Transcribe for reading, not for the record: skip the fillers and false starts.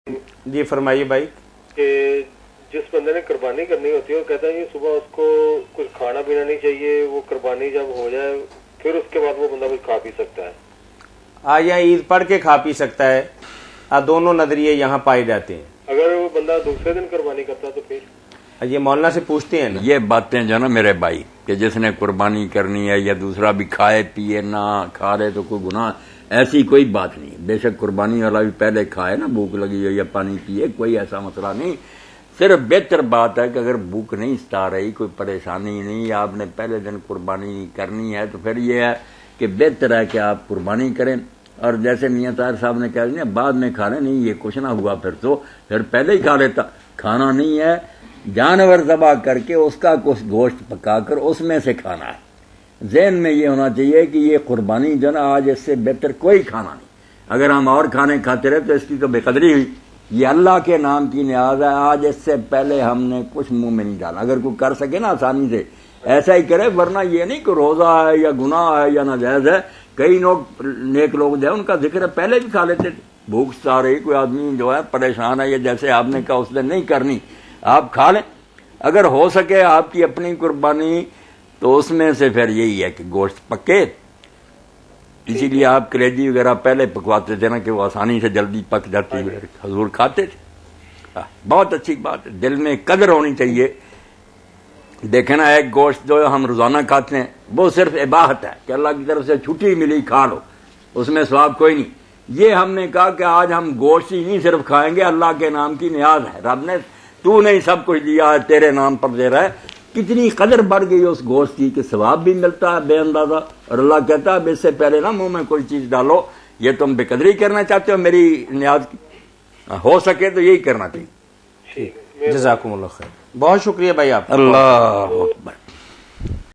جی فرمائیے بھائی. کہ جس بندے نے قربانی کرنی ہوتی ہے وہ کہتا ہے کہ صبح اس کو کچھ کھانا پینا نہیں چاہیے، وہ قربانی جب ہو جائے پھر اس کے بعد وہ بندہ کچھ کھا پی سکتا ہے. یا عید پڑھ کے کھا پی سکتا ہے. دونوں نظریے یہاں پائے جاتے ہیں. اگر وہ بندہ دوسرے دن قربانی کرتا تو پھر یہ مولانا سے پوچھتے ہیں نا یہ باتیں جو نا میرے بھائی کہ جس نے قربانی کرنی ہے یا دوسرا بھی کھائے پیے نہ کھا رہے تو کوئی گناہ، ایسی کوئی بات نہیں. بے شک قربانی والا بھی پہلے کھائے نا، بھوک لگی ہو یا پانی پیے، کوئی ایسا مسئلہ نہیں. صرف بہتر بات ہے کہ اگر بھوک نہیں ستا رہی، کوئی پریشانی نہیں، یا آپ نے پہلے دن قربانی کرنی ہے تو پھر یہ ہے کہ بہتر ہے کہ آپ قربانی کریں. اور جیسے میاں طاہر صاحب نے کہہ دیا بعد میں کھا لیں، نہیں یہ کچھ نہ ہوا پھر پہلے ہی کھا لیتا. کھانا نہیں ہے، جانور ذبح کر کے اس کا کچھ گوشت پکا کر اس میں سے کھانا ہے. ذہن میں یہ ہونا چاہیے کہ یہ قربانی جو نا آج اس سے بہتر کوئی کھانا نہیں. اگر ہم اور کھانے کھاتے رہے تو اس کی تو بے قدری ہوئی. یہ اللہ کے نام کی نیاز ہے، آج اس سے پہلے ہم نے کچھ منہ میں نہیں ڈالا. اگر کوئی کر سکے نا آسانی سے ایسا ہی کرے، ورنہ یہ نہیں کہ روزہ ہے یا گناہ ہے یا ناجائز ہے. کئی لوگ نیک لوگ جو ہے ان کا ذکر ہے پہلے بھی کھا لیتے تھے. بھوک ستا رہی، کوئی آدمی جو ہے پریشان ہے، یا جیسے آپ نے کہا اس نے نہیں کرنی، آپ کھا لیں. اگر ہو سکے آپ کی اپنی قربانی تو اس میں سے پھر یہی ہے کہ گوشت پکے. اسی لیے آپ کلیجی وغیرہ پہلے پکواتے تھے نا کہ وہ آسانی سے جلدی پک جاتی ہے، حضور کھاتے تھے. بہت اچھی بات ہے، دل میں قدر ہونی چاہیے. دیکھیں نا ایک گوشت جو ہم روزانہ کھاتے ہیں وہ صرف اباحت ہے کہ اللہ کی طرف سے چھٹی ملی کھا لو، اس میں ثواب کوئی نہیں. یہ ہم نے کہا کہ آج ہم گوشت ہی نہیں صرف کھائیں گے، اللہ کے نام کی نیاز ہے. رب نے تو نہیں سب کچھ دیا ہے، تیرے نام پر دے رہا ہے. کتنی قدر بڑھ گئی اس گوشت کی کہ ثواب بھی ملتا ہے بے اندازہ. اور اللہ کہتا ہے اب اس سے پہلے نا منہ میں کوئی چیز ڈالو، یہ تم بے قدری کرنا چاہتے ہو میری نیاز کی، ہو سکے تو یہی کرنا چاہیے. جزاکم اللہ خیر. بہت شکریہ بھائی آپ. اللہ اکبر.